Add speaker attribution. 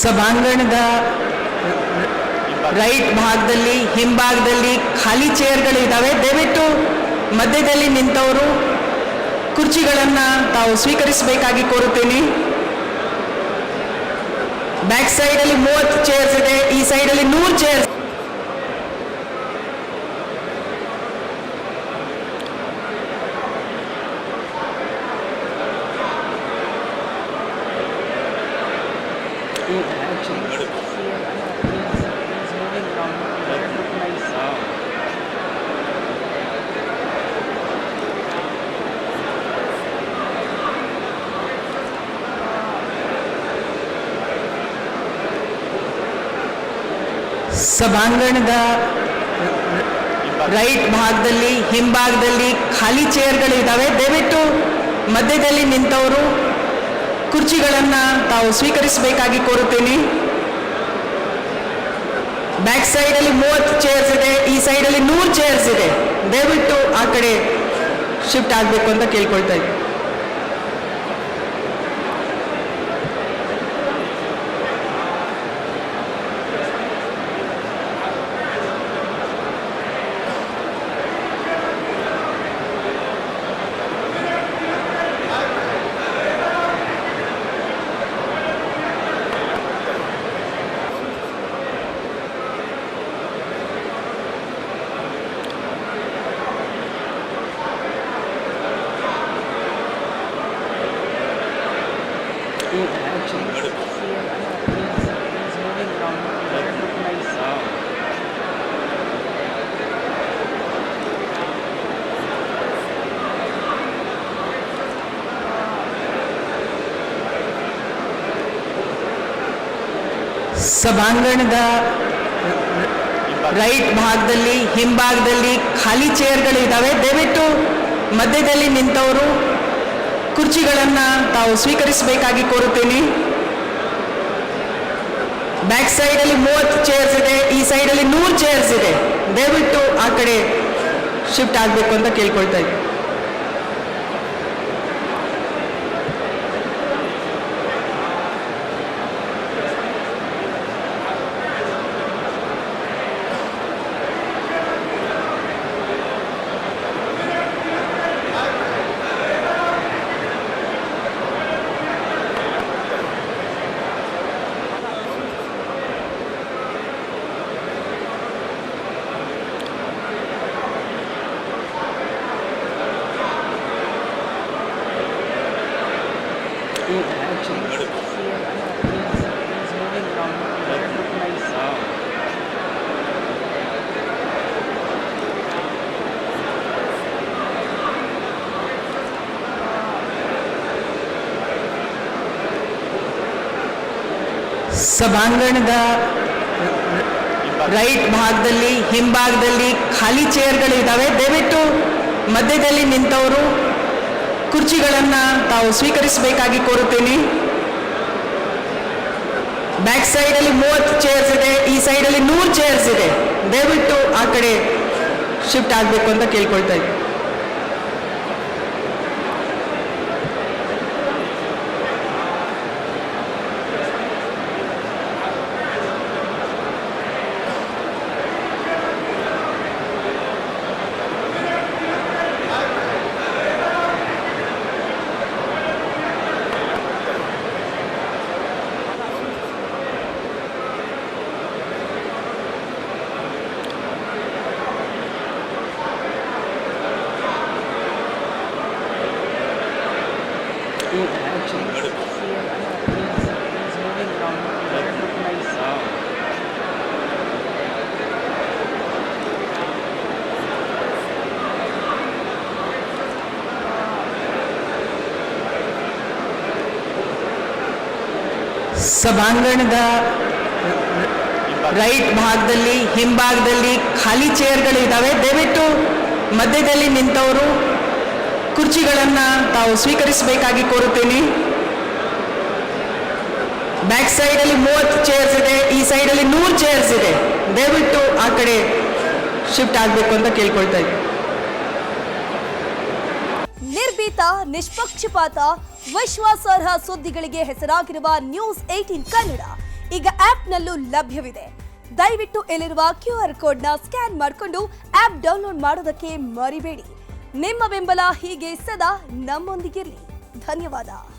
Speaker 1: ಸಭಾಂಗಣದ ರೈಟ್ ಭಾಗದಲ್ಲಿ ಹಿಂಭಾಗದಲ್ಲಿ ಖಾಲಿ ಚೇರ್ಗಳು ಇದ್ದಾವೆ. ದಯವಿಟ್ಟು ಮಧ್ಯದಲ್ಲಿ ನಿಂತವರು ಕುರ್ಚಿಗಳನ್ನು ತಾವು ಸ್ವೀಕರಿಸಬೇಕಾಗಿ ಕೋರುತ್ತೇನೆ. ಬ್ಯಾಕ್ ಸೈಡಲ್ಲಿ 30 ಚೇರ್ಸ್ ಇದೆ, ಈ ಸೈಡಲ್ಲಿ 100 ಚೇರ್ಸ್. ಸಭಾಂಗಣದ ರೈಟ್ ಭಾಗದಲ್ಲಿ ಹಿಂಭಾಗದಲ್ಲಿ ಖಾಲಿ ಚೇರ್ಗಳು ಇದ್ದಾವೆ. ದಯವಿಟ್ಟು ಮಧ್ಯದಲ್ಲಿ ನಿಂತವರು ಕುರ್ಚಿಗಳನ್ನು ತಾವು ಸ್ವೀಕರಿಸಬೇಕಾಗಿ ಕೋರುತ್ತೇನೆ. ಬ್ಯಾಕ್ ಸೈಡಲ್ಲಿ 30 ಚೇರ್ಸ್ ಇದೆ, ಈ ಸೈಡಲ್ಲಿ 100 ಚೇರ್ಸ್ ಇದೆ. ದಯವಿಟ್ಟು ಆ ಕಡೆ ಶಿಫ್ಟ್ ಆಗಬೇಕು ಅಂತ ಕೇಳ್ಕೊಳ್ತಾ ಇದ್ದೀನಿ. ಸಭಾಂಗಣದ ರೈಟ್ ಭಾಗದಲ್ಲಿ ಹಿಂಭಾಗದಲ್ಲಿ ಖಾಲಿ ಚೇರ್ಗಳು ಇದ್ದಾವೆ. ದಯವಿಟ್ಟು ಮಧ್ಯದಲ್ಲಿ ನಿಂತವರು ಕುರ್ಚಿಗಳನ್ನು ತಾವು ಸ್ವೀಕರಿಸಬೇಕಾಗಿ ಕೋರುತ್ತೇನೆ. ಬ್ಯಾಕ್ ಸೈಡಲ್ಲಿ 30 ಚೇರ್ಸ್ ಇದೆ, ಈ ಸೈಡಲ್ಲಿ 100 ಚೇರ್ಸ್ ಇದೆ. ದಯವಿಟ್ಟು ಆ ಕಡೆ ಶಿಫ್ಟ್ ಆಗಬೇಕು ಅಂತ ಕೇಳ್ಕೊಳ್ತಾ ಇದ್ದೀನಿ. ಸಭಾಂಗಣದ ರೈಟ್ ಭಾಗದಲ್ಲಿ ಹಿಂಭಾಗದಲ್ಲಿ ಖಾಲಿ ಚೇರ್ಗಳು ಇದ್ದಾವೆ. ದಯವಿಟ್ಟು ಮಧ್ಯದಲ್ಲಿ ನಿಂತವರು ಕುರ್ಚಿಗಳನ್ನು ತಾವು ಸ್ವೀಕರಿಸಬೇಕಾಗಿ ಕೋರುತ್ತೇನೆ. ಬ್ಯಾಕ್ ಸೈಡಲ್ಲಿ 30 ಚೇರ್ಸ್ ಇದೆ, ಈ ಸೈಡಲ್ಲಿ 100 ಚೇರ್ಸ್ ಇದೆ. ದಯವಿಟ್ಟು ಆ ಕಡೆ ಶಿಫ್ಟ್ ಆಗಬೇಕು ಅಂತ ಕೇಳ್ಕೊಳ್ತಾ ಇದ್ದೀನಿ. ಸಭಾಂಗಣದ ರೈಟ್ ಭಾಗದಲ್ಲಿ ಹಿಂಭಾಗದಲ್ಲಿ ಖಾಲಿ ಚೇರ್ಗಳು ಇದ್ದಾವೆ. ದಯವಿಟ್ಟು ಮಧ್ಯದಲ್ಲಿ ನಿಂತವರು ಕುರ್ಚಿಗಳನ್ನು ತಾವು ಸ್ವೀಕರಿಸಬೇಕಾಗಿ ಕೋರುತ್ತೇನೆ. ಬ್ಯಾಕ್ ಸೈಡಲ್ಲಿ 30 ಚೇರ್ಸ್ ಇದೆ, ಈ ಸೈಡಲ್ಲಿ 100 ಚೇರ್ಸ್ ಇದೆ. ದಯವಿಟ್ಟು ಆ ಕಡೆ ಶಿಫ್ಟ್ ಆಗಬೇಕು ಅಂತ ಕೇಳ್ಕೊಳ್ತಾ ಇದ್ದೀನಿ.
Speaker 2: ನಿರ್ಭೀತ, ನಿಷ್ಪಕ್ಷಪಾತ, ವಿಶ್ವಾಸಾರ್ಹ ಸುದ್ದಿಗಳಿಗೆ ಹೆಸರಾಗಿರುವ ನ್ಯೂಸ್ 18 ಕನ್ನಡ ಈಗ ಆಪ್ನಲ್ಲೂ ಲಭ್ಯವಿದೆ. ದಯವಿಟ್ಟು ಇಲ್ಲಿರುವ QR ಕೋಡ್ನ ಸ್ಕ್ಯಾನ್ ಮಾಡಿಕೊಂಡು ಆಪ್ ಡೌನ್ಲೋಡ್ ಮಾಡೋದಕ್ಕೆ ಮರಿಬೇಡಿ. ನಿಮ್ಮ ಬೆಂಬಲ ಹೀಗೆ ಸದಾ ನಮ್ಮೊಂದಿಗಿರಲಿ. ಧನ್ಯವಾದ.